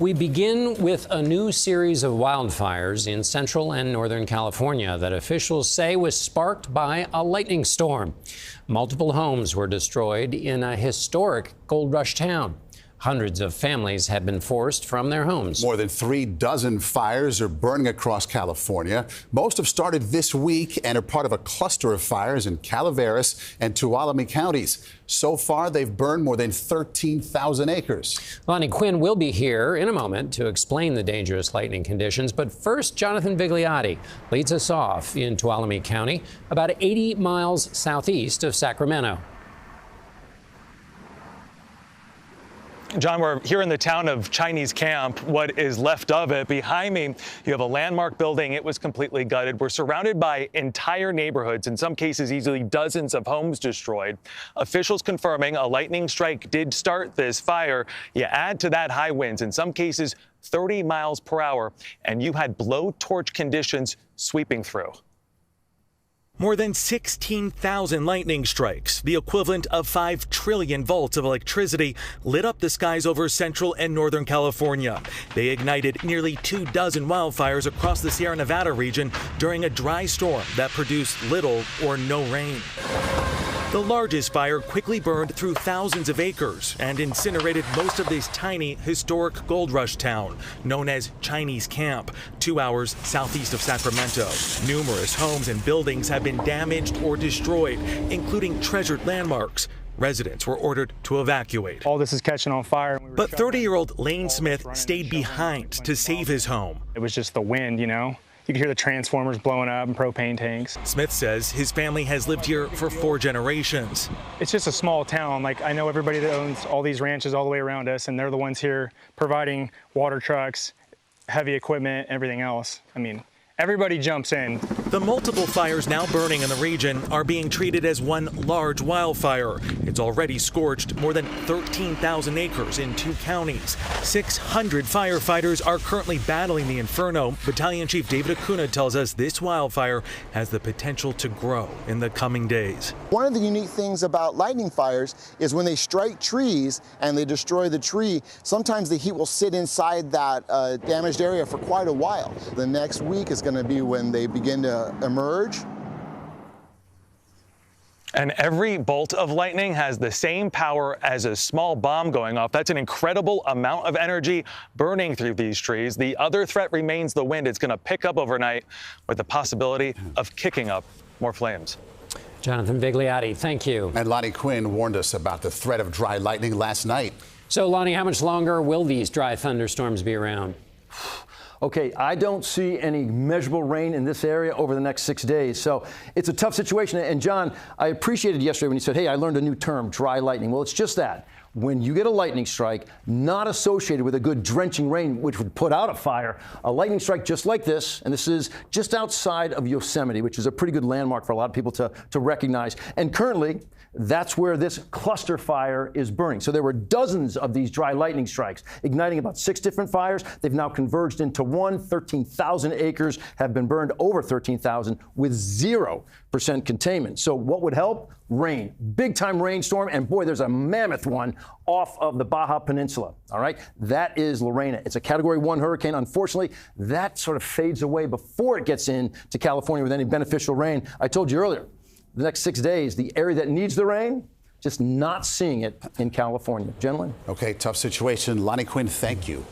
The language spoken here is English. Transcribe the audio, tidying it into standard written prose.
We begin with a new series of wildfires in central and northern California that officials say was sparked by a lightning storm. Multiple homes were destroyed in a historic gold rush town. Hundreds of families have been forced from their homes. More than 36 fires are burning across California. Most have started this week and are part of a cluster of fires in Calaveras and Tuolumne counties. So far, they've burned more than 13,000 acres. Lonnie Quinn will be here in a moment to explain the dangerous lightning conditions. But first, Jonathan Vigliotti leads us off in Tuolumne County, about 80 miles southeast of Sacramento. John, we're here in the town of Chinese Camp, what is left of it. Behind me, you have a landmark building. It was completely gutted. We're surrounded by entire neighborhoods, in some cases easily dozens of homes destroyed. Officials confirming a lightning strike did start this fire. You add to that high winds, in some cases 30 miles per hour, and you had blowtorch conditions sweeping through. More than 16,000 lightning strikes, the equivalent of 5 trillion volts of electricity, lit up the skies over central and northern California. They ignited nearly 24 wildfires across the Sierra Nevada region during a dry storm that produced little or no rain. The largest fire quickly burned through thousands of acres and incinerated most of this tiny historic gold rush town, known as Chinese Camp, 2 hours southeast of Sacramento. Numerous homes and buildings have been damaged or destroyed, including treasured landmarks. Residents were ordered to evacuate. All this is catching on fire. But 30-year-old Lane Smith stayed behind to save his home. It was just the wind, you know? You could hear the transformers blowing up and propane tanks. Smith says his family has lived here for 4 generations. It's just a small town. Like, I know everybody that owns all these ranches all the way around us, and they're the ones here providing water trucks, heavy equipment, everything else. I mean, everybody jumps in. The multiple fires now burning in the region are being treated as one large wildfire. It's already scorched more than 13,000 acres in 2 counties. 600 firefighters are currently battling the inferno. Battalion Chief David Acuna tells us this wildfire has the potential to grow in the coming days. One of the unique things about lightning fires is when they strike trees and they destroy the tree, sometimes the heat will sit inside that damaged area for quite a while. The next week is going to be when they begin to emerge. And every bolt of lightning has the same power as a small bomb going off. That's an incredible amount of energy burning through these trees. The other threat remains the wind. It's going to pick up overnight with the possibility of kicking up more flames. Jonathan Vigliotti, thank you. And Lonnie Quinn warned us about the threat of dry lightning last night. So, Lonnie, how much longer will these dry thunderstorms be around? Okay, I don't see any measurable rain in this area over the next 6 days. So it's a tough situation. And John, I appreciated yesterday when you said, hey, I learned a new term, dry lightning. Well, it's just that. When you get a lightning strike, not associated with a good drenching rain, which would put out a fire, a lightning strike just like this, and this is just outside of Yosemite, which is a pretty good landmark for a lot of people to recognize. And currently, that's where this cluster fire is burning. So there were dozens of these dry lightning strikes, igniting about 6 different fires. They've now converged into one. 13,000 acres have been burned, over 13,000, with 0% containment. So what would help? Rain. Big-time rainstorm, and boy, there's a mammoth one off of the Baja Peninsula, all right? That is Lorena. It's a Category 1 hurricane. Unfortunately, that sort of fades away before it gets into California with any beneficial rain. I told you earlier, the next 6 days, the area that needs the rain, just not seeing it in California. Gentlemen? Okay, tough situation. Lonnie Quinn, thank you.